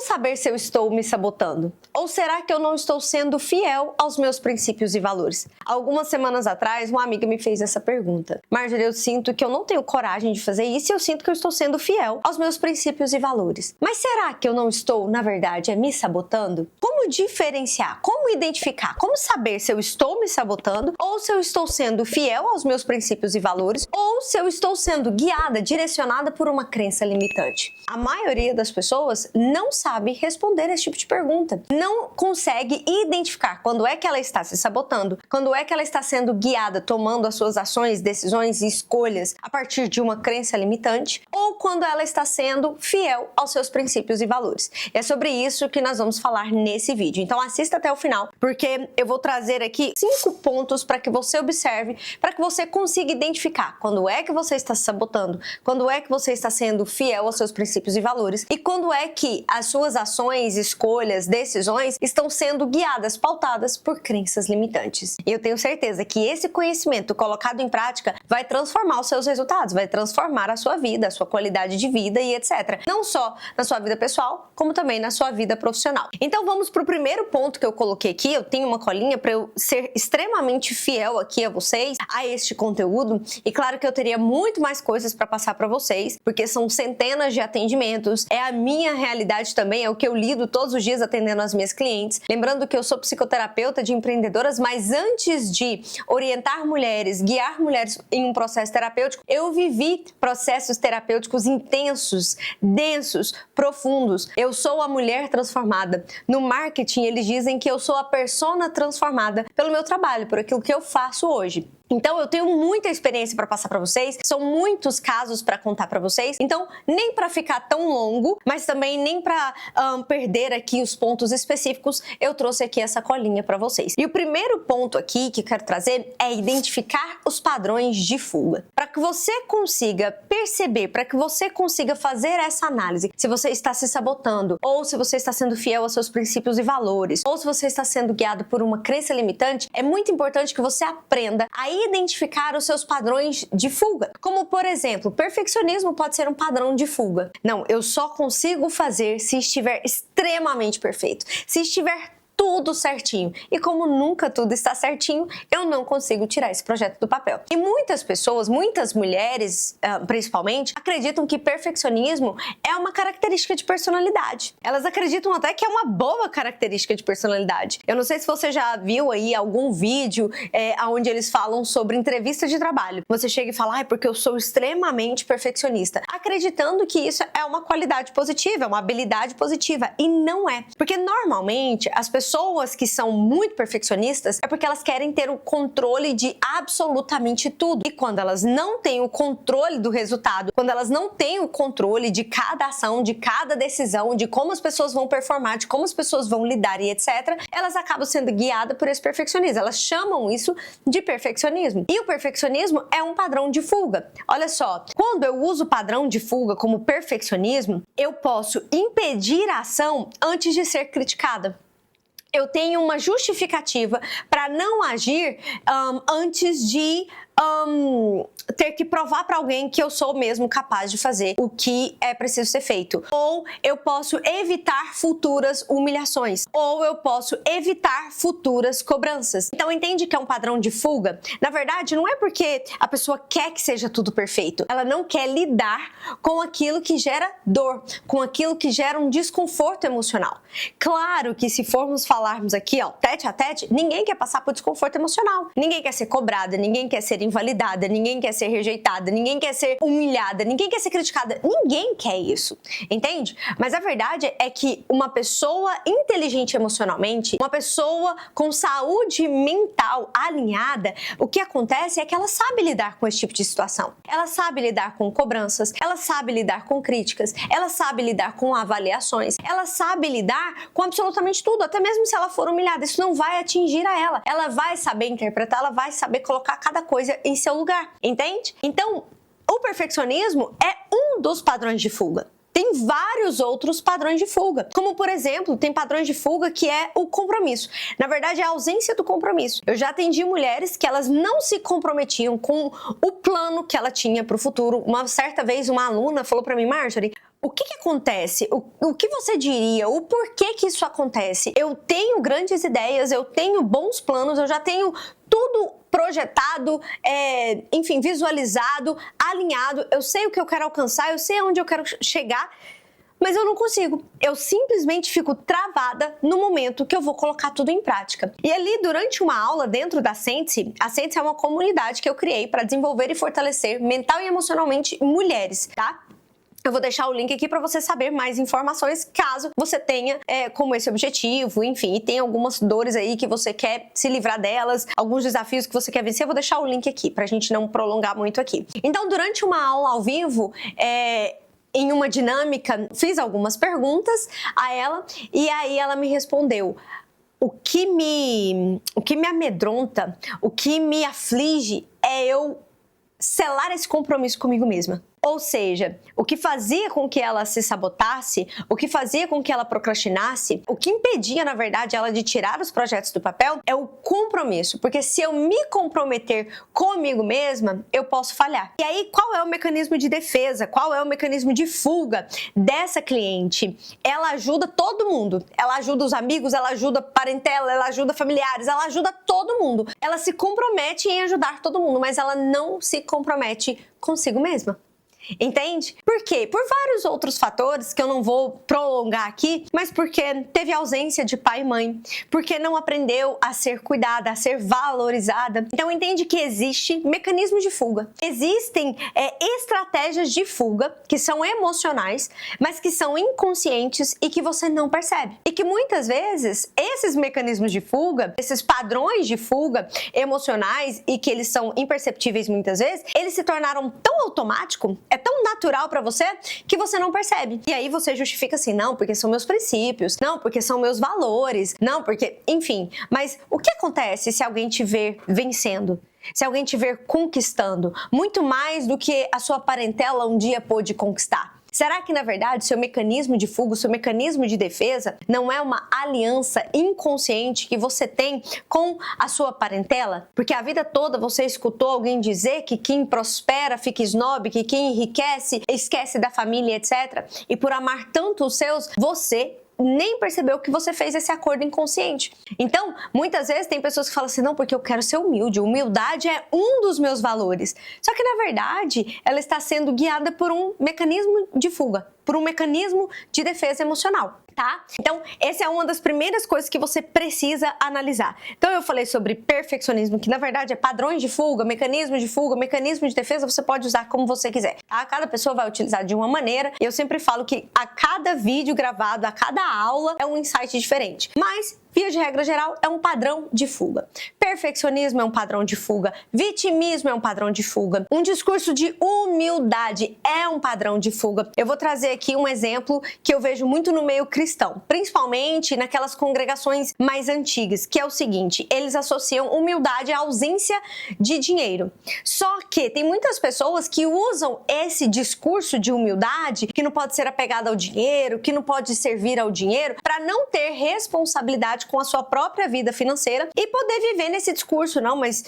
saber se eu estou me sabotando? Ou será que eu não estou sendo fiel aos meus princípios e valores? Algumas semanas atrás, uma amiga me fez essa pergunta. Marjorie, eu sinto que eu não tenho coragem de fazer isso e eu sinto que eu estou sendo fiel aos meus princípios e valores. Mas será que eu não estou, na verdade, me sabotando? Como diferenciar? Como identificar? Como saber se eu estou me sabotando ou se eu estou sendo fiel aos meus princípios e valores ou se eu estou sendo guiada, direcionada por uma crença limitante? A maioria das pessoas não sabe responder esse tipo de pergunta. Não consegue identificar quando é que ela está se sabotando, quando é que ela está sendo guiada, tomando as suas ações, decisões e escolhas a partir de uma crença limitante, ou quando ela está sendo fiel aos seus princípios e valores. E é sobre isso que nós vamos falar nesse vídeo. Então assista até o final, porque eu vou trazer aqui 5 pontos para que você observe, para que você consiga identificar quando é que você está se sabotando, quando é que você está sendo fiel aos seus princípios e valores e quando é que as suas ações, escolhas, decisões estão sendo guiadas, pautadas por crenças limitantes. E eu tenho certeza que esse conhecimento colocado em prática vai transformar os seus resultados, vai transformar a sua vida, a sua qualidade de vida e etc. Não só na sua vida pessoal, como também na sua vida profissional. Então vamos para o primeiro ponto que eu coloquei aqui. Eu tenho uma colinha para eu ser extremamente fiel aqui a vocês, a este conteúdo. E claro que eu teria muito mais coisas para passar para vocês, porque são centenas de atendimentos, é a minha realidade também, é o que eu lido todos os dias atendendo as minhas clientes. Lembrando que eu sou psicoterapeuta de empreendedoras, mas antes de orientar mulheres, guiar mulheres em um processo terapêutico, eu vivi processos terapêuticos intensos, densos, profundos. Eu sou a mulher transformada. No marketing, eles dizem que eu sou a persona transformada pelo meu trabalho, por aquilo que eu faço hoje. Então eu tenho muita experiência para passar para vocês, são muitos casos para contar para vocês, então nem para ficar tão longo, mas também nem para perder aqui os pontos específicos, eu trouxe aqui essa colinha para vocês. E o primeiro ponto aqui que eu quero trazer é identificar os padrões de fuga. Para que você consiga perceber, para que você consiga fazer essa análise, se você está se sabotando, ou se você está sendo fiel aos seus princípios e valores, ou se você está sendo guiado por uma crença limitante, é muito importante que você aprenda a identificar os seus padrões de fuga. Como, por exemplo, perfeccionismo pode ser um padrão de fuga. Não, eu só consigo fazer se estiver extremamente perfeito. Se estiver tudo certinho. E como nunca tudo está certinho, eu não consigo tirar esse projeto do papel. E muitas pessoas, muitas mulheres, principalmente, acreditam que perfeccionismo é uma característica de personalidade. Elas acreditam até que é uma boa característica de personalidade. Eu não sei se você já viu aí algum vídeo onde eles falam sobre entrevista de trabalho. Você chega e fala, porque eu sou extremamente perfeccionista, acreditando que isso é uma qualidade positiva, é uma habilidade positiva. E não é. Porque normalmente as pessoas que são muito perfeccionistas é porque elas querem ter o controle de absolutamente tudo. E quando elas não têm o controle do resultado, quando elas não têm o controle de cada ação, de cada decisão, de como as pessoas vão performar, de como as pessoas vão lidar e etc., elas acabam sendo guiadas por esse perfeccionismo. Elas chamam isso de perfeccionismo. E o perfeccionismo é um padrão de fuga. Olha só, quando eu uso o padrão de fuga como perfeccionismo, eu posso impedir a ação antes de ser criticada. Eu tenho uma justificativa para não agir antes de ter que provar para alguém que eu sou mesmo capaz de fazer o que é preciso ser feito. Ou eu posso evitar futuras humilhações. Ou eu posso evitar futuras cobranças. Então entende que é um padrão de fuga? Na verdade, não é porque a pessoa quer que seja tudo perfeito. Ela não quer lidar com aquilo que gera dor, com aquilo que gera um desconforto emocional. Claro que se formos falarmos aqui, tete a tete, ninguém quer passar por desconforto emocional. Ninguém quer ser cobrada, ninguém quer ser invalidada, ninguém quer ser rejeitada, ninguém quer ser humilhada, ninguém quer ser criticada, ninguém quer isso, entende? Mas a verdade é que uma pessoa inteligente emocionalmente, uma pessoa com saúde mental alinhada, o que acontece é que ela sabe lidar com esse tipo de situação. Ela sabe lidar com cobranças, ela sabe lidar com críticas, ela sabe lidar com avaliações, ela sabe lidar com absolutamente tudo, até mesmo se ela for humilhada, isso não vai atingir a ela. Ela vai saber interpretar, ela vai saber colocar cada coisa em seu lugar, entende? Então, o perfeccionismo é um dos padrões de fuga. Tem vários outros padrões de fuga, como por exemplo, tem padrões de fuga que é o compromisso. Na verdade, é a ausência do compromisso. Eu já atendi mulheres que elas não se comprometiam com o plano que ela tinha para o futuro. Uma certa vez, uma aluna falou para mim, Marjorie, O que acontece? O que você diria? O porquê que isso acontece? Eu tenho grandes ideias, eu tenho bons planos, eu já tenho tudo projetado, enfim, visualizado, alinhado, eu sei o que eu quero alcançar, eu sei aonde eu quero chegar, mas eu não consigo. Eu simplesmente fico travada no momento que eu vou colocar tudo em prática. E ali, durante uma aula dentro da Sente-se, a Sente-se é uma comunidade que eu criei para desenvolver e fortalecer mental e emocionalmente mulheres, tá? Eu vou deixar o link aqui para você saber mais informações, caso você tenha como esse objetivo, enfim, e tem algumas dores aí que você quer se livrar delas, alguns desafios que você quer vencer, eu vou deixar o link aqui, pra gente não prolongar muito aqui. Então, durante uma aula ao vivo, em uma dinâmica, fiz algumas perguntas a ela, e aí ela me respondeu: o que me amedronta, o que me aflige é eu selar esse compromisso comigo mesma. Ou seja, o que fazia com que ela se sabotasse, o que fazia com que ela procrastinasse, o que impedia, na verdade, ela de tirar os projetos do papel é o compromisso. Porque se eu me comprometer comigo mesma, eu posso falhar. E aí, qual é o mecanismo de defesa? Qual é o mecanismo de fuga dessa cliente? Ela ajuda todo mundo. Ela ajuda os amigos, ela ajuda a parentela, ela ajuda familiares, ela ajuda todo mundo. Ela se compromete em ajudar todo mundo, mas ela não se compromete consigo mesma. Entende? Por quê? Por vários outros fatores que eu não vou prolongar aqui, mas porque teve ausência de pai e mãe, porque não aprendeu a ser cuidada, a ser valorizada. Então entende que existe mecanismo de fuga. Existem estratégias de fuga que são emocionais, mas que são inconscientes e que você não percebe. E que muitas vezes esses mecanismos de fuga, esses padrões de fuga emocionais e que eles são imperceptíveis muitas vezes, eles se tornaram tão automáticos, é tão natural pra você que você não percebe. E aí você justifica assim, não, porque são meus princípios, não, porque são meus valores, não, porque, enfim. Mas o que acontece se alguém te ver vencendo? Se alguém te ver conquistando? Muito mais do que a sua parentela um dia pôde conquistar. Será que, na verdade, seu mecanismo de fuga, seu mecanismo de defesa não é uma aliança inconsciente que você tem com a sua parentela? Porque a vida toda você escutou alguém dizer que quem prospera fica snob, que quem enriquece esquece da família, etc. E por amar tanto os seus, você nem percebeu que você fez esse acordo inconsciente. Então, muitas vezes tem pessoas que falam assim, não, porque eu quero ser humilde, humildade é um dos meus valores. Só que, na verdade, ela está sendo guiada por um mecanismo de fuga, por um mecanismo de defesa emocional, tá? Então, essa é uma das primeiras coisas que você precisa analisar. Então, eu falei sobre perfeccionismo, que na verdade é padrões de fuga, mecanismo de defesa, você pode usar como você quiser, tá? Cada pessoa vai utilizar de uma maneira, e eu sempre falo que a cada vídeo gravado, a cada aula, é um insight diferente. Mas, via de regra geral, é um padrão de fuga. Perfeccionismo é um padrão de fuga. Vitimismo é um padrão de fuga. Um discurso de humildade é um padrão de fuga. Eu vou trazer aqui um exemplo que eu vejo muito no meio cristão, principalmente naquelas congregações mais antigas, que é o seguinte, eles associam humildade à ausência de dinheiro. Só que tem muitas pessoas que usam esse discurso de humildade, que não pode ser apegado ao dinheiro, que não pode servir ao dinheiro, para não ter responsabilidade com a sua própria vida financeira e poder viver nesse discurso. Não, mas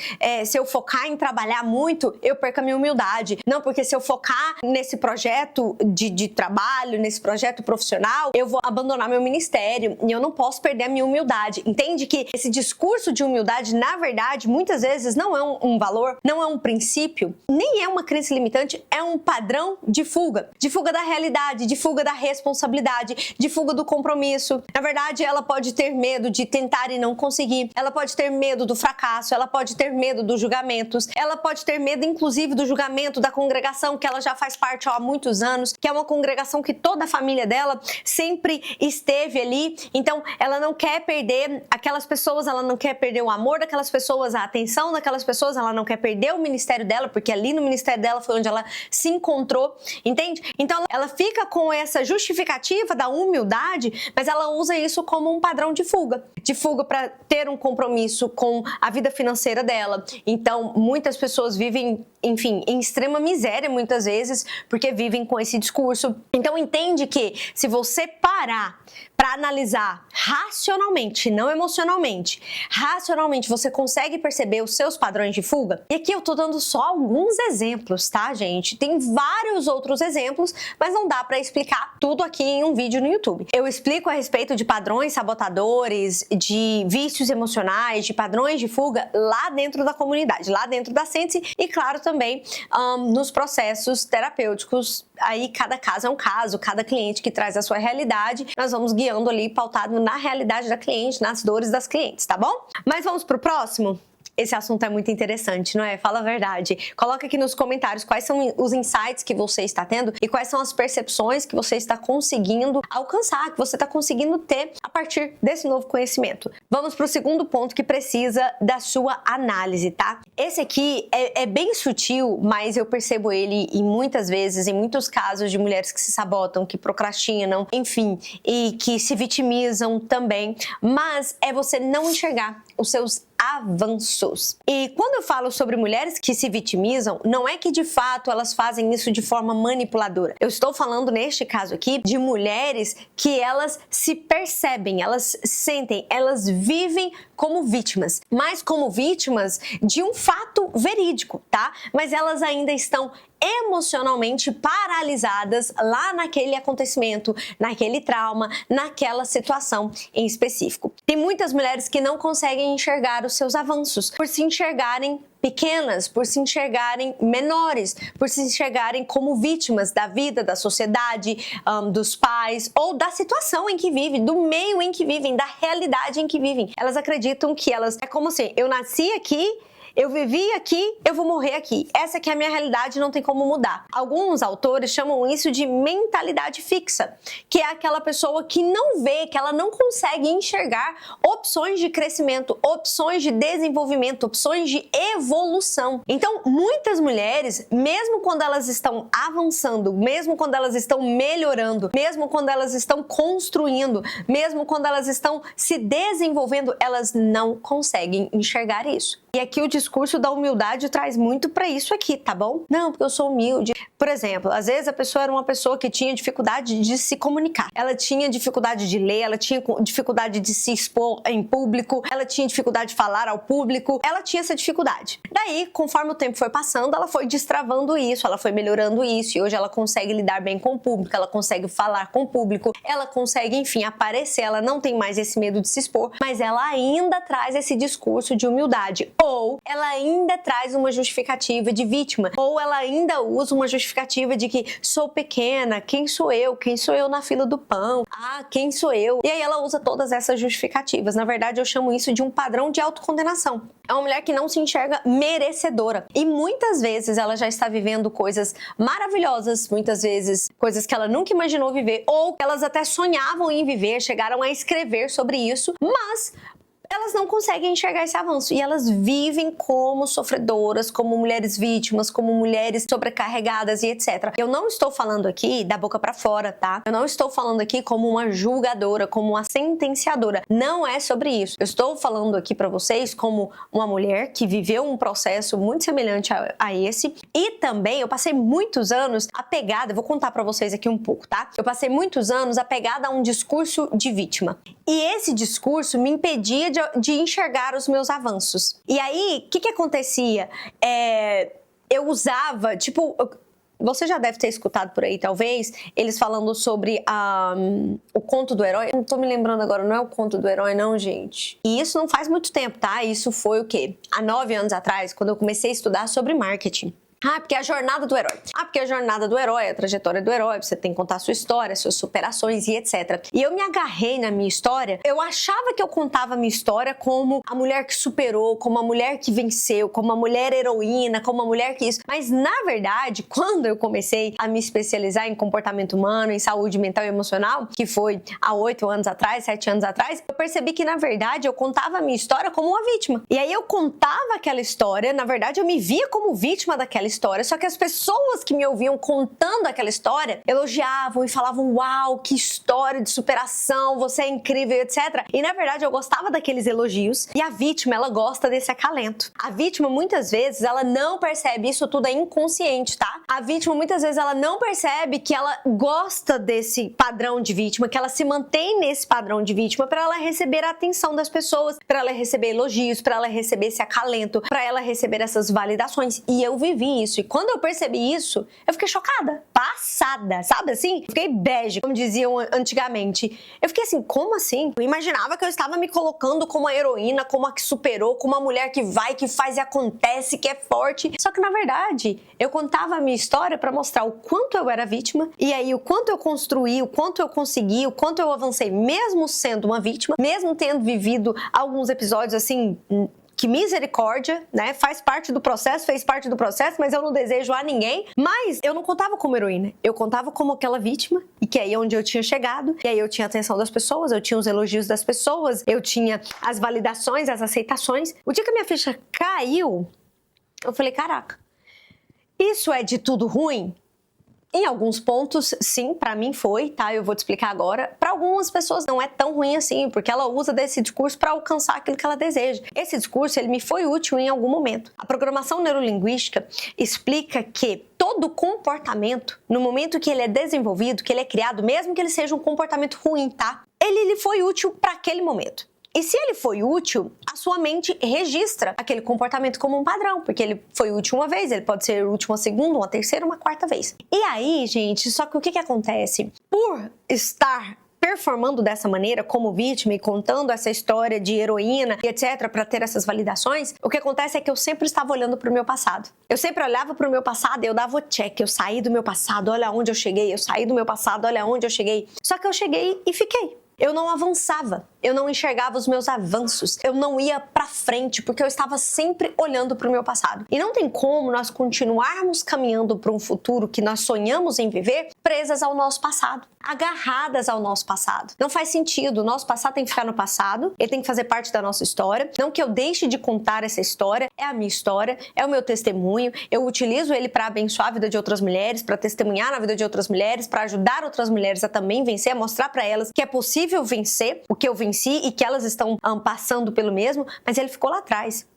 se eu focar em trabalhar muito, eu perco a minha humildade. Não, porque se eu focar nesse projeto de trabalho, nesse projeto profissional, eu vou abandonar meu ministério e eu não posso perder a minha humildade. Entende que esse discurso de humildade, na verdade, muitas vezes não é um valor, não é um princípio, nem é uma crença limitante, é um padrão de fuga da realidade, de fuga da responsabilidade, de fuga do compromisso. Na verdade, ela pode ter medo de tentar e não conseguir, ela pode ter medo do fracasso, ela pode ter medo dos julgamentos, ela pode ter medo inclusive do julgamento da congregação que ela já faz parte há muitos anos, que é uma congregação que toda a família dela sempre esteve ali. Então ela não quer perder aquelas pessoas, ela não quer perder o amor daquelas pessoas, a atenção daquelas pessoas, ela não quer perder o ministério dela, porque ali no ministério dela foi onde ela se encontrou, entende? Então ela fica com essa justificativa da humildade, mas ela usa isso como um padrão de fuga para ter um compromisso com a vida financeira dela. Então muitas pessoas vivem enfim, em extrema miséria muitas vezes, porque vivem com esse discurso. Então entende que se você parar para analisar racionalmente, não emocionalmente, racionalmente você consegue perceber os seus padrões de fuga? E aqui eu tô dando só alguns exemplos, tá, gente? Tem vários outros exemplos, mas não dá para explicar tudo aqui em um vídeo no YouTube. Eu explico a respeito de padrões sabotadores, de vícios emocionais, de padrões de fuga lá dentro da comunidade, lá dentro da Sente-se e, claro, também nos processos terapêuticos. Aí cada caso é um caso, cada cliente que traz a sua realidade, nós vamos guiando ali, pautado na realidade da cliente, nas dores das clientes, tá bom? Mas vamos pro próximo? Esse assunto é muito interessante, não é? Fala a verdade. Coloca aqui nos comentários quais são os insights que você está tendo e quais são as percepções que você está conseguindo alcançar, que você está conseguindo ter a partir desse novo conhecimento. Vamos para o segundo ponto que precisa da sua análise, tá? Esse aqui é bem sutil, mas eu percebo ele em muitas vezes, em muitos casos de mulheres que se sabotam, que procrastinam, enfim, e que se vitimizam também, mas é você não enxergar os seus avanços. E quando eu falo sobre mulheres que se vitimizam, não é que de fato elas fazem isso de forma manipuladora. Eu estou falando neste caso aqui de mulheres que elas se percebem, elas sentem, elas vivem como vítimas, mas como vítimas de um fato verídico, tá? Mas elas ainda estão emocionalmente paralisadas lá naquele acontecimento, naquele trauma, naquela situação em específico. Tem muitas mulheres que não conseguem enxergar os seus avanços por se enxergarem pequenas, por se enxergarem menores, por se enxergarem como vítimas da vida, da sociedade, dos pais ou da situação em que vivem, do meio em que vivem, da realidade em que vivem. Elas acreditam que é como assim, eu nasci aqui, eu vivi aqui, eu vou morrer aqui. Essa aqui é a minha realidade, não tem como mudar. Alguns autores chamam isso de mentalidade fixa, que é aquela pessoa que não vê, que ela não consegue enxergar opções de crescimento, opções de desenvolvimento, opções de evolução. Então, muitas mulheres, mesmo quando elas estão avançando, mesmo quando elas estão melhorando, mesmo quando elas estão construindo, mesmo quando elas estão se desenvolvendo, elas não conseguem enxergar isso. E aqui o discurso da humildade traz muito pra isso aqui, tá bom? Não, porque eu sou humilde. Por exemplo, às vezes a pessoa era uma pessoa que tinha dificuldade de se comunicar. Ela tinha dificuldade de ler, ela tinha dificuldade de se expor em público, ela tinha dificuldade de falar ao público, ela tinha essa dificuldade. Daí, conforme o tempo foi passando, ela foi destravando isso, ela foi melhorando isso e hoje ela consegue lidar bem com o público, ela consegue falar com o público, ela consegue, enfim, aparecer, ela não tem mais esse medo de se expor, mas ela ainda traz esse discurso de humildade. Ou ela ainda traz uma justificativa de vítima, ou ela ainda usa uma justificativa de que sou pequena, quem sou eu? Quem sou eu na fila do pão? Ah, quem sou eu? E aí ela usa todas essas justificativas. Na verdade, eu chamo isso de um padrão de autocondenação. É uma mulher que não se enxerga merecedora. E muitas vezes ela já está vivendo coisas maravilhosas, muitas vezes coisas que ela nunca imaginou viver, ou que elas até sonhavam em viver, chegaram a escrever sobre isso, mas elas não conseguem enxergar esse avanço e elas vivem como sofredoras, como mulheres vítimas, como mulheres sobrecarregadas e etc. Eu não estou falando aqui da boca pra fora, tá? Eu não estou falando aqui como uma julgadora, como uma sentenciadora. Não é sobre isso. Eu estou falando aqui pra vocês como uma mulher que viveu um processo muito semelhante a esse e também eu passei muitos anos apegada, vou contar pra vocês aqui um pouco, tá? Eu passei muitos anos apegada a um discurso de vítima. E esse discurso me impedia de enxergar os meus avanços. E aí, o que acontecia? Eu usava, tipo, você já deve ter escutado por aí, talvez, eles falando sobre o conto do herói. Não tô me lembrando agora, não é o conto do herói, não, gente. E isso não faz muito tempo, tá? Isso foi o quê? Há 9 anos atrás, quando eu comecei a estudar sobre marketing. Ah, porque é a jornada do herói. Ah, porque é a jornada do herói, a trajetória do herói, você tem que contar a sua história, suas superações e etc. E eu me agarrei na minha história, eu achava que eu contava a minha história como a mulher que superou, como a mulher que venceu, como a mulher heroína, como a mulher que isso. Mas, na verdade, quando eu comecei a me especializar em comportamento humano, em saúde mental e emocional, que foi há 8 anos atrás, 7 anos atrás, eu percebi que, na verdade, eu contava a minha história como uma vítima. E aí eu contava aquela história, na verdade, eu me via como vítima daquela história, só que as pessoas que me ouviam contando aquela história elogiavam e falavam: uau, que história de superação, você é incrível, etc. E na verdade eu gostava daqueles elogios, e a vítima, ela gosta desse acalento. A vítima, muitas vezes, ela não percebe, isso tudo é inconsciente, tá? A vítima, muitas vezes, ela não percebe que ela gosta desse padrão de vítima, que ela se mantém nesse padrão de vítima para ela receber a atenção das pessoas, para ela receber elogios, para ela receber esse acalento, para ela receber essas validações. E eu vivi isso. E quando eu percebi isso, eu fiquei chocada, passada, sabe assim? Fiquei bege, como diziam antigamente. Eu fiquei assim, como assim? Eu imaginava que eu estava me colocando como a heroína, como a que superou, como a mulher que vai, que faz e acontece, que é forte. Só que na verdade, eu contava a minha história para mostrar o quanto eu era vítima, e aí o quanto eu construí, o quanto eu consegui, o quanto eu avancei, mesmo sendo uma vítima, mesmo tendo vivido alguns episódios assim, que misericórdia, né? Faz parte do processo, fez parte do processo, mas eu não desejo a ninguém. Mas eu não contava como heroína, eu contava como aquela vítima, e que aí é onde eu tinha chegado, e aí eu tinha a atenção das pessoas, eu tinha os elogios das pessoas, eu tinha as validações, as aceitações. O dia que a minha ficha caiu, eu falei, caraca, isso é de tudo ruim? Em alguns pontos, sim, pra mim foi, tá? Eu vou te explicar agora. Pra algumas pessoas não é tão ruim assim, porque ela usa desse discurso pra alcançar aquilo que ela deseja. Esse discurso, ele me foi útil em algum momento. A programação neurolinguística explica que todo comportamento, no momento que ele é desenvolvido, que ele é criado, mesmo que ele seja um comportamento ruim, tá? Ele foi útil pra aquele momento. E se ele foi útil, a sua mente registra aquele comportamento como um padrão, porque ele foi útil uma vez, ele pode ser útil uma segunda, uma terceira, uma quarta vez. E aí, gente, só que o que acontece? Por estar performando dessa maneira, como vítima e contando essa história de heroína e etc, para ter essas validações, o que acontece é que eu sempre estava olhando para o meu passado. Eu sempre olhava para o meu passado e eu dava o check, eu saí do meu passado, olha onde eu cheguei, eu saí do meu passado, olha onde eu cheguei. Só que eu cheguei e fiquei. Eu não avançava, eu não enxergava os meus avanços, eu não ia pra frente porque eu estava sempre olhando pro meu passado. E não tem como nós continuarmos caminhando para um futuro que nós sonhamos em viver presas ao nosso passado, agarradas ao nosso passado. Não faz sentido, o nosso passado tem que ficar no passado, ele tem que fazer parte da nossa história. Não que eu deixe de contar essa história, é a minha história, é o meu testemunho, eu utilizo ele para abençoar a vida de outras mulheres, para testemunhar na vida de outras mulheres, para ajudar outras mulheres a também vencer, a mostrar para elas que é possível vencer o que eu venci e que elas estão passando pelo mesmo, mas ele ficou lá atrás.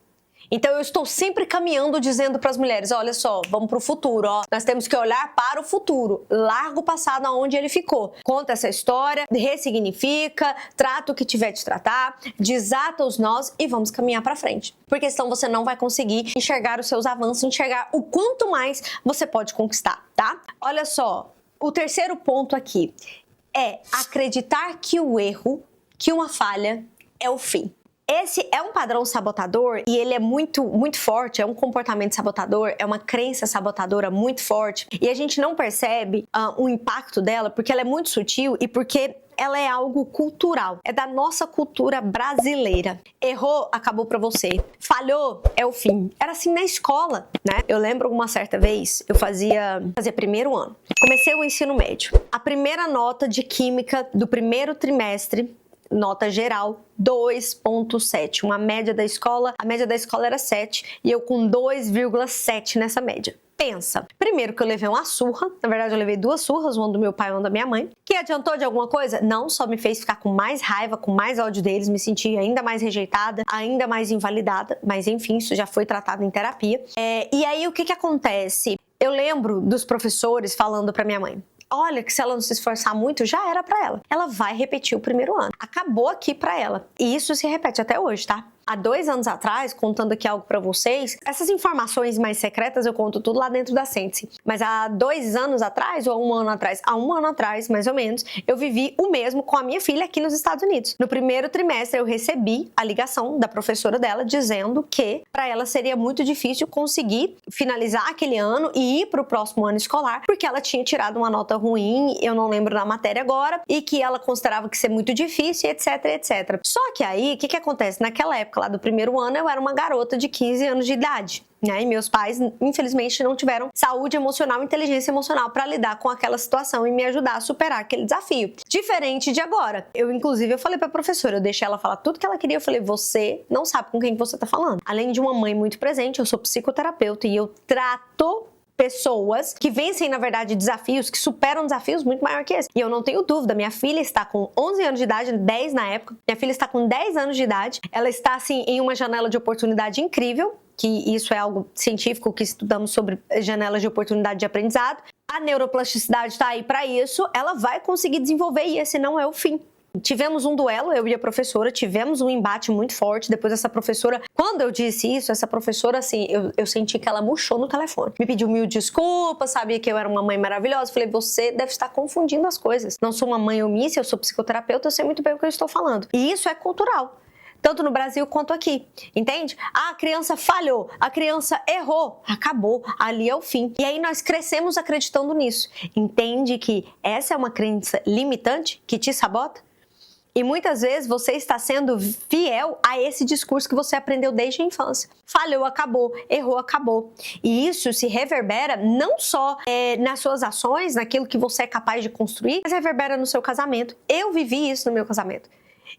Então eu estou sempre caminhando dizendo para as mulheres, olha só, vamos para o futuro, ó. Nós temos que olhar para o futuro, larga o passado aonde ele ficou. Conta essa história, ressignifica, trata o que tiver de tratar, desata os nós e vamos caminhar para frente. Porque senão você não vai conseguir enxergar os seus avanços, enxergar o quanto mais você pode conquistar, tá? Olha só, o terceiro ponto aqui é acreditar que o erro, que uma falha é o fim. Esse é um padrão sabotador e ele é muito forte, é um comportamento sabotador, é uma crença sabotadora muito forte e a gente não percebe o impacto dela porque ela é muito sutil e porque ela é algo cultural, é da nossa cultura brasileira. Errou, acabou pra você. Falhou, é o fim. Era assim na escola, né? Eu lembro uma certa vez, eu fazia primeiro ano. Comecei o ensino médio. A primeira nota de química do primeiro trimestre, nota geral, 2,7. Uma média da escola, a média da escola era 7 e eu com 2,7 nessa média. Pensa, primeiro que eu levei uma surra, na verdade eu levei 2 surras, uma do meu pai e uma da minha mãe, que adiantou de alguma coisa? Não, só me fez ficar com mais raiva, com mais ódio deles, me senti ainda mais rejeitada, ainda mais invalidada, mas enfim, isso já foi tratado em terapia. E aí o que acontece? Eu lembro dos professores falando pra minha mãe, olha que se ela não se esforçar muito, já era pra ela. Ela vai repetir o primeiro ano. Acabou aqui pra ela. E isso se repete até hoje, tá? Há 2 anos atrás, contando aqui algo pra vocês, essas informações mais secretas eu conto tudo lá dentro da Sente-se. Mas há 2 anos atrás, ou há 1 ano atrás, há 1 ano atrás, mais ou menos, eu vivi o mesmo com a minha filha aqui nos Estados Unidos. No primeiro trimestre, eu recebi a ligação da professora dela dizendo que pra ela seria muito difícil conseguir finalizar aquele ano e ir pro próximo ano escolar, porque ela tinha tirado uma nota ruim, eu não lembro da matéria agora, e que ela considerava que ia ser muito difícil, etc, etc. Só que aí, o que acontece? Naquela época lá do primeiro ano, eu era uma garota de 15 anos de idade. né? E meus pais, infelizmente, não tiveram saúde emocional, inteligência emocional para lidar com aquela situação e me ajudar a superar aquele desafio. Diferente de agora. Eu falei pra professora, eu deixei ela falar tudo que ela queria. Eu falei, você não sabe com quem você tá falando. Além de uma mãe muito presente, eu sou psicoterapeuta e eu trato pessoas que vencem, na verdade, desafios, que superam desafios muito maior que esse. E eu não tenho dúvida, minha filha está com 11 anos de idade, 10 na época, minha filha está com 10 anos de idade, ela está, assim, em uma janela de oportunidade incrível, que isso é algo científico que estudamos sobre janelas de oportunidade de aprendizado. A neuroplasticidade está aí para isso, ela vai conseguir desenvolver e esse não é o fim. Tivemos um duelo, eu e a professora, tivemos um embate muito forte. Depois essa professora, quando eu disse isso, essa professora, assim, eu senti que ela murchou no telefone. Me pediu mil desculpas, sabia que eu era uma mãe maravilhosa. Falei, você deve estar confundindo as coisas. Não sou uma mãe omissa, eu sou psicoterapeuta, eu sei muito bem o que eu estou falando. E isso é cultural. Tanto no Brasil quanto aqui, entende? A criança falhou, a criança errou, acabou, ali é o fim. E aí nós crescemos acreditando nisso. Entende que essa é uma crença limitante que te sabota? E muitas vezes você está sendo fiel a esse discurso que você aprendeu desde a infância. Falhou, acabou. Errou, acabou. E isso se reverbera não só nas suas ações, naquilo que você é capaz de construir, mas reverbera no seu casamento. Eu vivi isso no meu casamento.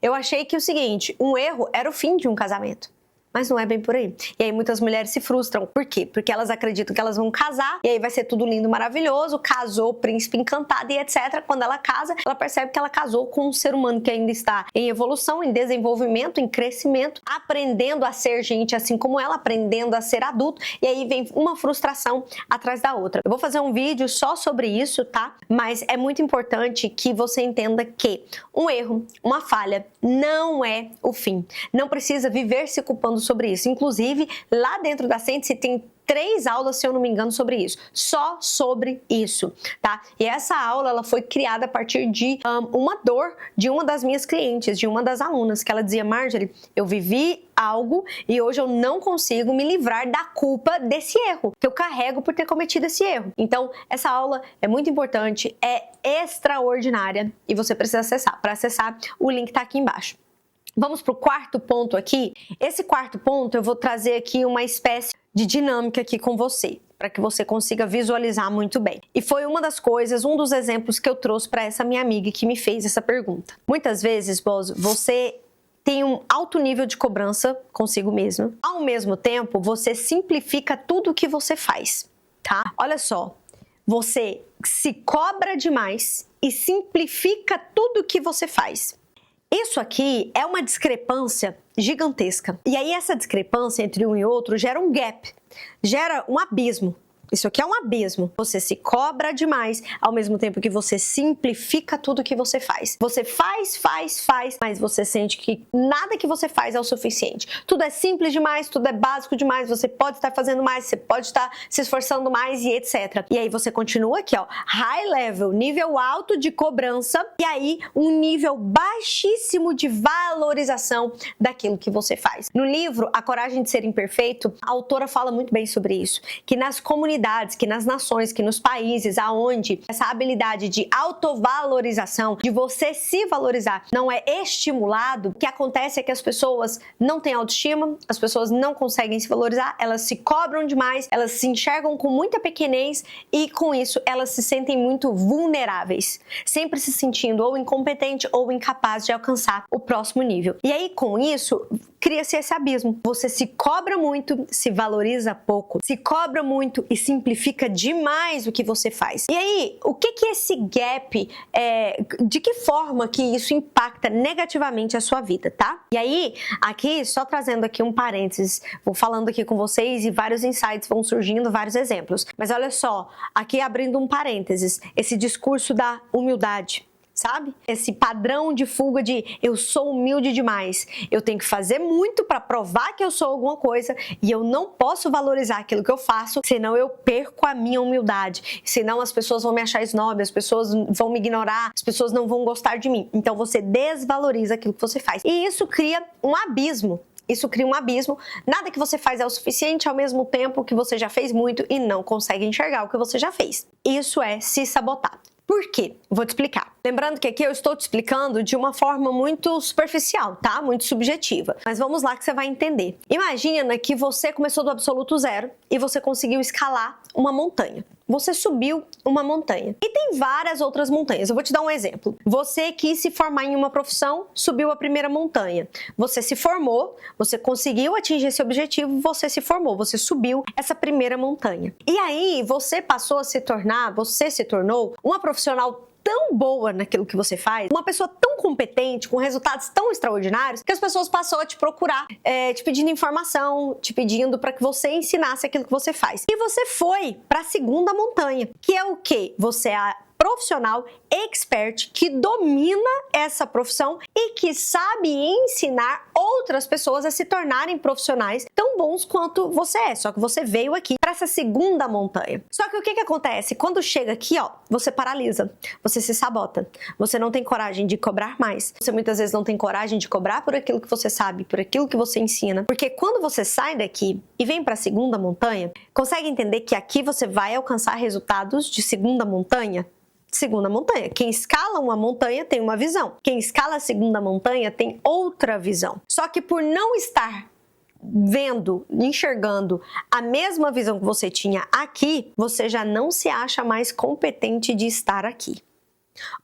Eu achei que o seguinte, um erro era o fim de um casamento. Mas não é bem por aí. E aí muitas mulheres se frustram. Por quê? Porque elas acreditam que elas vão casar, e aí vai ser tudo lindo, maravilhoso, casou, príncipe encantado e etc. Quando ela casa, ela percebe que ela casou com um ser humano que ainda está em evolução, em desenvolvimento, em crescimento, aprendendo a ser gente assim como ela, aprendendo a ser adulto, e aí vem uma frustração atrás da outra. Eu vou fazer um vídeo só sobre isso, tá? Mas é muito importante que você entenda que um erro, uma falha, não é o fim. Não precisa viver se culpando sobre isso. Inclusive, lá dentro da Sente-se tem 3 aulas, se eu não me engano, sobre isso. Só sobre isso, tá? E essa aula, ela foi criada a partir de uma dor de uma das minhas clientes, de uma das alunas, que ela dizia, Marjorie, eu vivi algo e hoje eu não consigo me livrar da culpa desse erro, que eu carrego por ter cometido esse erro. Então, essa aula é muito importante, é extraordinária e você precisa acessar. Para acessar, o link tá aqui embaixo. Vamos para o quarto ponto aqui. Esse quarto ponto eu vou trazer aqui uma espécie de dinâmica aqui com você, para que você consiga visualizar muito bem. E foi uma das coisas, um dos exemplos que eu trouxe para essa minha amiga que me fez essa pergunta. Muitas vezes, Bozo, você tem um alto nível de cobrança consigo mesmo. Ao mesmo tempo, você simplifica tudo o que você faz, tá? Olha só, você se cobra demais e simplifica tudo o que você faz. Isso aqui é uma discrepância gigantesca. E aí essa discrepância entre um e outro gera um gap, gera um abismo. Isso aqui é um abismo. Você se cobra demais, ao mesmo tempo que você simplifica tudo que você faz. Você faz, mas você sente que nada que você faz é o suficiente. Tudo é simples demais, tudo é básico demais, você pode estar fazendo mais, você pode estar se esforçando mais e etc. E aí você continua aqui, ó, high level, nível alto de cobrança, e aí um nível baixíssimo de valorização daquilo que você faz. No livro A Coragem de Ser Imperfeito, a autora fala muito bem sobre isso, que nas comunidades, que nas nações, que nos países aonde essa habilidade de autovalorização, de você se valorizar, não é estimulado, o que acontece é que as pessoas não têm autoestima, as pessoas não conseguem se valorizar, elas se cobram demais, elas se enxergam com muita pequenez e com isso elas se sentem muito vulneráveis, sempre se sentindo ou incompetente ou incapaz de alcançar o próximo nível. E aí com isso cria-se esse abismo. Você se cobra muito, se valoriza pouco, se cobra muito e simplifica demais o que você faz. E aí, o que esse gap, de que forma que isso impacta negativamente a sua vida, tá? E aí, aqui, só trazendo aqui um parênteses, vou falando aqui com vocês e vários insights vão surgindo, vários exemplos. Mas olha só, aqui abrindo um parênteses, esse discurso da humildade. Sabe? Esse padrão de fuga de eu sou humilde demais, eu tenho que fazer muito para provar que eu sou alguma coisa e eu não posso valorizar aquilo que eu faço, senão eu perco a minha humildade, senão as pessoas vão me achar snob, as pessoas vão me ignorar, as pessoas não vão gostar de mim. Então você desvaloriza aquilo que você faz e isso cria um abismo. Isso cria um abismo, nada que você faz é o suficiente ao mesmo tempo que você já fez muito e não consegue enxergar o que você já fez. Isso é se sabotar. Por quê? Vou te explicar. Lembrando que aqui eu estou te explicando de uma forma muito superficial, tá? Muito subjetiva. Mas vamos lá que você vai entender. Imagina que você começou do absoluto zero e você conseguiu escalar uma montanha. Você subiu uma montanha. E tem várias outras montanhas. Eu vou te dar um exemplo. Você quis se formar em uma profissão, subiu a primeira montanha. Você se formou, você conseguiu atingir esse objetivo, você se formou, você subiu essa primeira montanha. E aí você se tornou uma profissional tão boa naquilo que você faz, uma pessoa tão competente, com resultados tão extraordinários, que as pessoas passam a te procurar, te pedindo informação, te pedindo para que você ensinasse aquilo que você faz. E você foi para a segunda montanha, que é o quê? Você é a profissional expert que domina essa profissão e que sabe ensinar outras pessoas a se tornarem profissionais tão bons quanto você é. Só que você veio aqui para essa segunda montanha. Só que o que acontece? Quando chega aqui, ó, você paralisa, você se sabota, você não tem coragem de cobrar mais. Você muitas vezes não tem coragem de cobrar por aquilo que você sabe, por aquilo que você ensina. Porque quando você sai daqui e vem para a segunda montanha, consegue entender que aqui você vai alcançar resultados de segunda montanha? Segunda montanha. Quem escala uma montanha tem uma visão. Quem escala a segunda montanha tem outra visão. Só que por não estar vendo, enxergando a mesma visão que você tinha aqui, você já não se acha mais competente de estar aqui.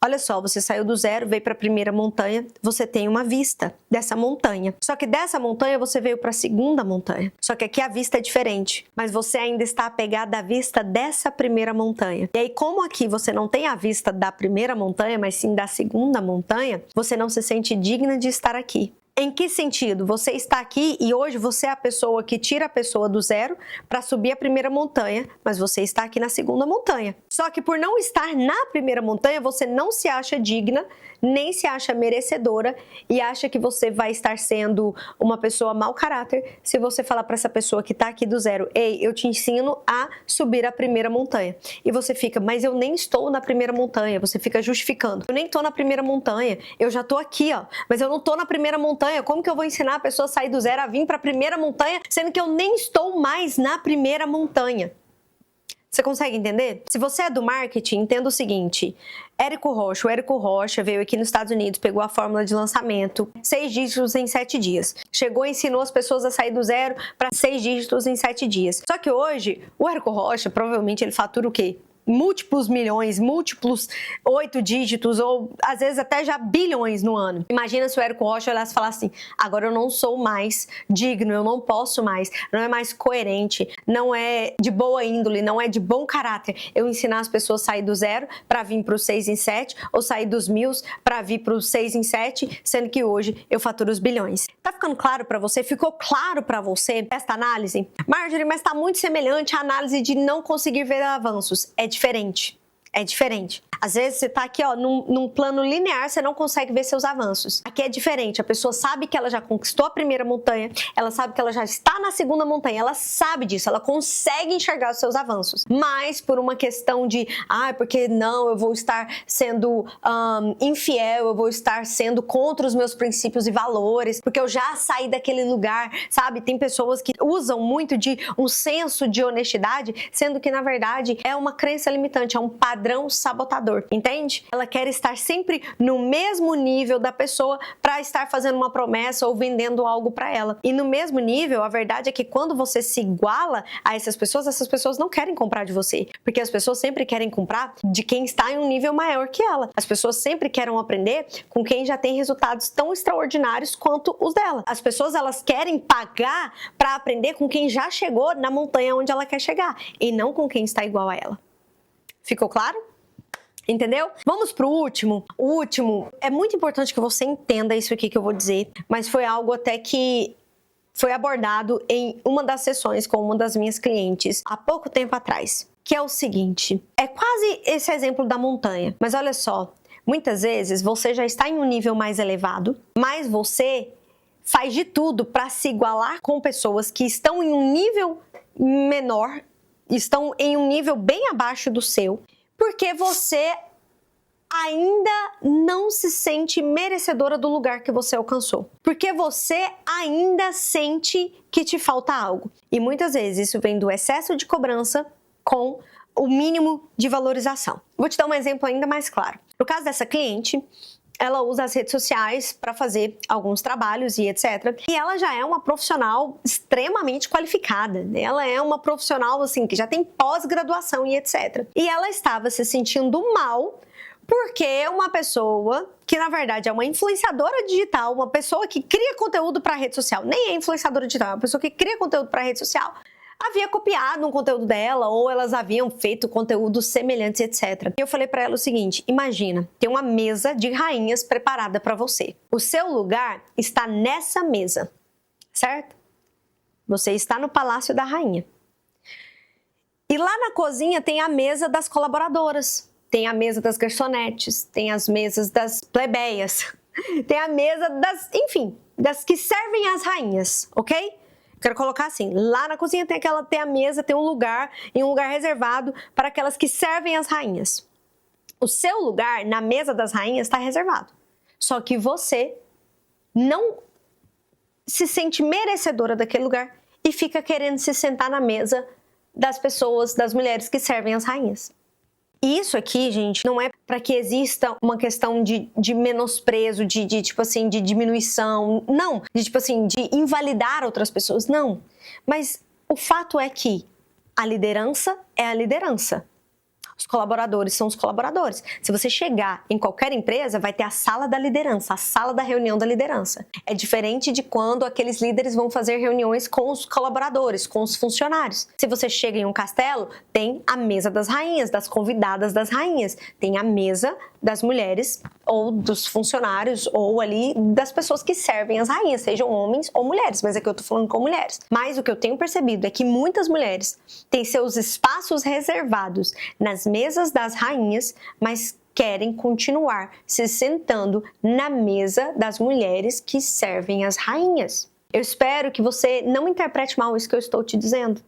Olha só, você saiu do zero, veio para a primeira montanha, você tem uma vista dessa montanha. Só que dessa montanha você veio para a segunda montanha. Só que aqui a vista é diferente, mas você ainda está apegado à vista dessa primeira montanha. E aí, como aqui você não tem a vista da primeira montanha, mas sim da segunda montanha, você não se sente digna de estar aqui. Em que sentido? Você está aqui e hoje você é a pessoa que tira a pessoa do zero para subir a primeira montanha, mas você está aqui na segunda montanha. Só que por não estar na primeira montanha, você não se acha digna, nem se acha merecedora e acha que você vai estar sendo uma pessoa mau caráter se você falar para essa pessoa que está aqui do zero: ei, eu te ensino a subir a primeira montanha. E você fica: mas eu nem estou na primeira montanha. Você fica justificando: eu nem estou na primeira montanha, eu já estou aqui, ó, mas eu não estou na primeira montanha. Como que eu vou ensinar a pessoa a sair do zero a vir para a primeira montanha, sendo que eu nem estou mais na primeira montanha? Você consegue entender? Se você é do marketing, entenda o seguinte: o Érico Rocha veio aqui nos Estados Unidos, pegou a fórmula de lançamento, 6 dígitos em 7 dias. Chegou e ensinou as pessoas a sair do zero para 6 dígitos em 7 dias. Só que hoje, o Érico Rocha, provavelmente ele fatura o quê? Múltiplos milhões, múltiplos 8 dígitos ou às vezes até já bilhões no ano. Imagina se o Érico Rocha olhasse e falasse assim: agora eu não sou mais digno, eu não posso mais, não é mais coerente, não é de boa índole, não é de bom caráter eu ensinar as pessoas a sair do zero para vir para os 6 em 7 ou sair dos 1000 para vir para os 6 em 7, sendo que hoje eu faturo os bilhões. Tá ficando claro para você? Ficou claro para você esta análise? Marjorie, mas tá muito semelhante à análise de não conseguir ver avanços. É diferente. É diferente. Às vezes você tá aqui, ó, num plano linear, você não consegue ver seus avanços. Aqui é diferente. A pessoa sabe que ela já conquistou a primeira montanha, ela sabe que ela já está na segunda montanha, ela sabe disso, ela consegue enxergar os seus avanços. Mas por uma questão de, porque não, eu vou estar sendo infiel, eu vou estar sendo contra os meus princípios e valores, porque eu já saí daquele lugar, sabe? Tem pessoas que usam muito de um senso de honestidade, sendo que na verdade é uma crença limitante, é um padrão sabotador. Entende? Ela quer estar sempre no mesmo nível da pessoa para estar fazendo uma promessa ou vendendo algo para ela. E no mesmo nível, a verdade é que quando você se iguala a essas pessoas não querem comprar de você, porque as pessoas sempre querem comprar de quem está em um nível maior que ela. As pessoas sempre querem aprender com quem já tem resultados tão extraordinários quanto os dela. As pessoas, elas querem pagar para aprender com quem já chegou na montanha onde ela quer chegar e não com quem está igual a ela. Ficou claro? Entendeu? Vamos pro último. O último, é muito importante que você entenda isso aqui que eu vou dizer, mas foi algo até que foi abordado em uma das sessões com uma das minhas clientes há pouco tempo atrás, que é o seguinte: é quase esse exemplo da montanha, mas olha só, muitas vezes você já está em um nível mais elevado, mas você faz de tudo para se igualar com pessoas que estão em um nível menor, estão em um nível bem abaixo do seu, porque você ainda não se sente merecedora do lugar que você alcançou. Porque você ainda sente que te falta algo. E muitas vezes isso vem do excesso de cobrança com o mínimo de valorização. Vou te dar um exemplo ainda mais claro. No caso dessa cliente, ela usa as redes sociais para fazer alguns trabalhos e etc. E ela já é uma profissional extremamente qualificada, né? Ela é uma profissional assim que já tem pós-graduação e etc. E ela estava se sentindo mal porque uma pessoa que na verdade é uma influenciadora digital, uma pessoa que cria conteúdo para rede social, nem é influenciadora digital, é uma pessoa que cria conteúdo para rede social, havia copiado um conteúdo dela ou elas haviam feito conteúdos semelhantes, etc. E eu falei para ela o seguinte: imagina, tem uma mesa de rainhas preparada para você. O seu lugar está nessa mesa, certo? Você está no Palácio da Rainha. E lá na cozinha tem a mesa das colaboradoras, tem a mesa das garçonetes, tem as mesas das plebeias, tem a mesa das, enfim, das que servem as rainhas, ok? Quero colocar assim, lá na cozinha tem a mesa, tem um lugar, em um lugar reservado para aquelas que servem as rainhas. O seu lugar na mesa das rainhas está reservado. Só que você não se sente merecedora daquele lugar e fica querendo se sentar na mesa das pessoas, das mulheres que servem as rainhas. E isso aqui, gente, não é para que exista uma questão de menosprezo, tipo assim, de diminuição, não, de tipo assim, de invalidar outras pessoas, não. Mas o fato é que a liderança é a liderança. Os colaboradores são os colaboradores. Se você chegar em qualquer empresa, vai ter a sala da liderança, a sala da reunião da liderança. É diferente de quando aqueles líderes vão fazer reuniões com os colaboradores, com os funcionários. Se você chega em um castelo, tem a mesa das rainhas, das convidadas das rainhas. Tem a mesa das mulheres ou dos funcionários ou ali das pessoas que servem as rainhas, sejam homens ou mulheres, mas aqui eu tô falando com mulheres. Mas o que eu tenho percebido é que muitas mulheres têm seus espaços reservados nas mesas das rainhas, mas querem continuar se sentando na mesa das mulheres que servem as rainhas. Eu espero que você não interprete mal isso que eu estou te dizendo.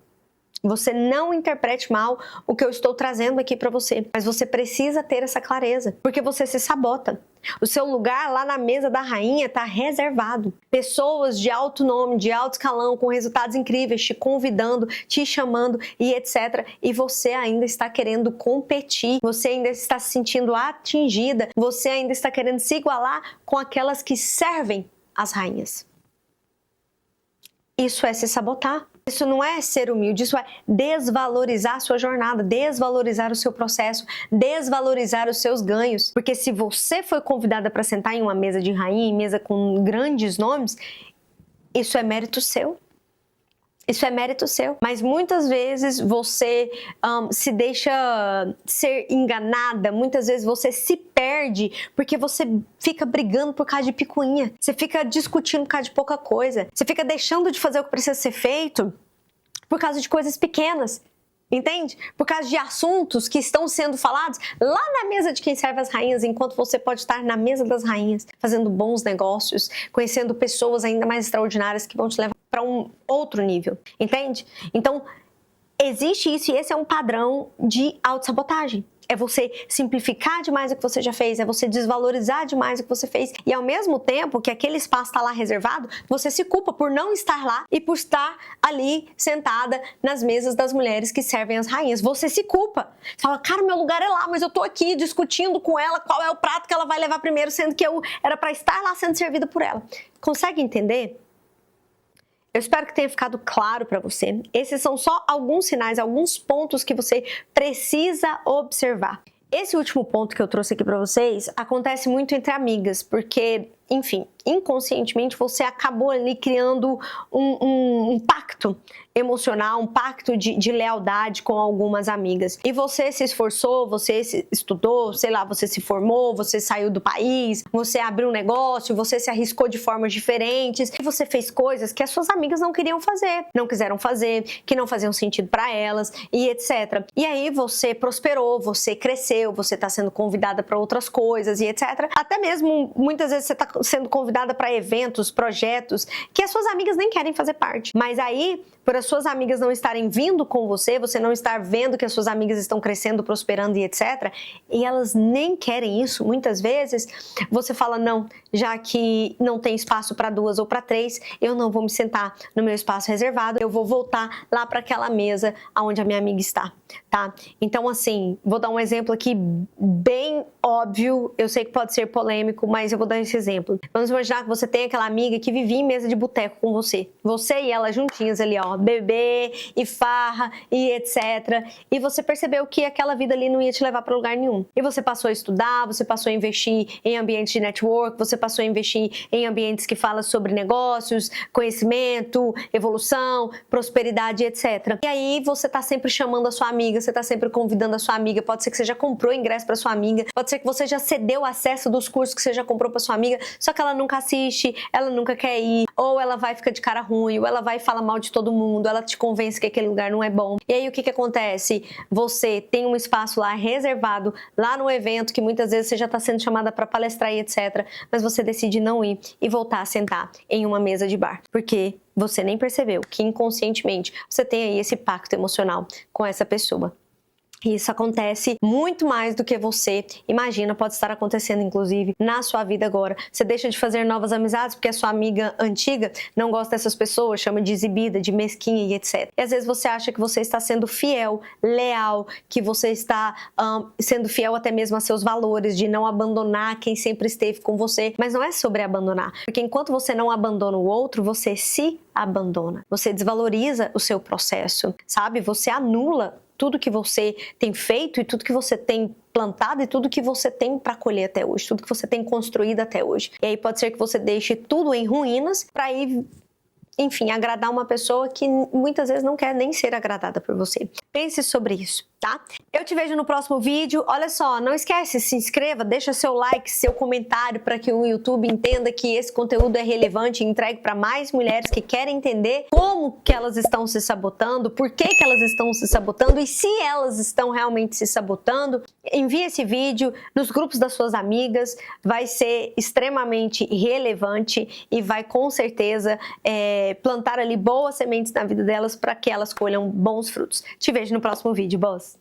Você não interprete mal o que eu estou trazendo aqui para você, mas você precisa ter essa clareza, porque você se sabota. O seu lugar lá na mesa da rainha está reservado. Pessoas de alto nome, de alto escalão, com resultados incríveis, te convidando, te chamando e etc. E você ainda está querendo competir, você ainda está se sentindo atingida, você ainda está querendo se igualar com aquelas que servem as rainhas. Isso é se sabotar. Isso não é ser humilde, isso é desvalorizar a sua jornada, desvalorizar o seu processo, desvalorizar os seus ganhos. Porque se você foi convidada para sentar em uma mesa de rainha, em mesa com grandes nomes, isso é mérito seu. Isso é mérito seu. Mas muitas vezes você se deixa ser enganada, muitas vezes você se perde porque você fica brigando por causa de picuinha. Você fica discutindo por causa de pouca coisa. Você fica deixando de fazer o que precisa ser feito por causa de coisas pequenas. Entende? Por causa de assuntos que estão sendo falados lá na mesa de quem serve as rainhas, enquanto você pode estar na mesa das rainhas, fazendo bons negócios, conhecendo pessoas ainda mais extraordinárias que vão te levar para um outro nível. Entende? Então, existe isso e esse é um padrão de autossabotagem. É você simplificar demais o que você já fez, é você desvalorizar demais o que você fez e ao mesmo tempo que aquele espaço está lá reservado, você se culpa por não estar lá e por estar ali sentada nas mesas das mulheres que servem as rainhas. Você se culpa. Você fala, cara, meu lugar é lá, mas eu tô aqui discutindo com ela qual é o prato que ela vai levar primeiro, sendo que eu era para estar lá sendo servida por ela. Consegue entender? Eu espero que tenha ficado claro para você. Esses são só alguns sinais, alguns pontos que você precisa observar. Esse último ponto que eu trouxe aqui para vocês acontece muito entre amigas, porque, enfim, inconscientemente você acabou ali criando um pacto emocional, um pacto de lealdade com algumas amigas. E você se esforçou, você estudou, sei lá, você se formou, você saiu do país, você abriu um negócio, você se arriscou de formas diferentes, e você fez coisas que as suas amigas não queriam fazer, não quiseram fazer, que não faziam sentido para elas e etc. E aí você prosperou, você cresceu, você está sendo convidada para outras coisas e etc. Até mesmo, muitas vezes você está sendo convidada para eventos, projetos, que as suas amigas nem querem fazer parte. Mas aí, por as suas amigas não estarem vindo com você, você não estar vendo que as suas amigas estão crescendo, prosperando e etc., e elas nem querem isso, muitas vezes, você fala, não, já que não tem espaço para 2 ou para 3, eu não vou me sentar no meu espaço reservado, eu vou voltar lá para aquela mesa onde a minha amiga está, tá? Então, assim, vou dar um exemplo aqui bem óbvio, eu sei que pode ser polêmico, mas eu vou dar esse exemplo. Vamos imaginar que você tem aquela amiga que vivia em mesa de boteco com você e ela juntinhas ali, ó, bebê e farra e etc. E você percebeu que aquela vida ali não ia te levar para lugar nenhum. E você passou a estudar, você passou a investir em ambientes de network, você passou a investir em ambientes que falam sobre negócios, conhecimento, evolução, prosperidade, etc. E aí você tá sempre chamando a sua amiga, você tá sempre convidando a sua amiga, pode ser que você já comprou ingresso para sua amiga, pode ser que você já cedeu acesso dos cursos que você já comprou para sua amiga, só que ela nunca assiste, ela nunca quer ir, ou ela vai ficar de cara ruim, ou ela vai falar mal de todo mundo, ela te convence que aquele lugar não é bom. E aí o que acontece? Você tem um espaço lá reservado, lá no evento, que muitas vezes você já está sendo chamada para palestrar e etc, mas você decide não ir e voltar a sentar em uma mesa de bar, porque você nem percebeu que inconscientemente você tem aí esse pacto emocional com essa pessoa. E isso acontece muito mais do que você imagina, pode estar acontecendo inclusive na sua vida agora. Você deixa de fazer novas amizades porque a sua amiga antiga não gosta dessas pessoas, chama de exibida, de mesquinha e etc. E às vezes você acha que você está sendo fiel, leal, que você está sendo fiel até mesmo a seus valores, de não abandonar quem sempre esteve com você. Mas não é sobre abandonar, porque enquanto você não abandona o outro, você se abandona. Você desvaloriza o seu processo, sabe? Você anula tudo que você tem feito e tudo que você tem plantado e tudo que você tem para colher até hoje, tudo que você tem construído até hoje. E aí pode ser que você deixe tudo em ruínas para ir, enfim, agradar uma pessoa que muitas vezes não quer nem ser agradada por você. Pense sobre isso, tá? Eu te vejo no próximo vídeo. Olha só, não esquece, se inscreva, deixa seu like, seu comentário para que o YouTube entenda que esse conteúdo é relevante e entregue para mais mulheres que querem entender como que elas estão se sabotando, por que que elas estão se sabotando e se elas estão realmente se sabotando. Envie esse vídeo nos grupos das suas amigas, vai ser extremamente relevante e vai com certeza plantar ali boas sementes na vida delas para que elas colham bons frutos. Te vejo no próximo vídeo, boss!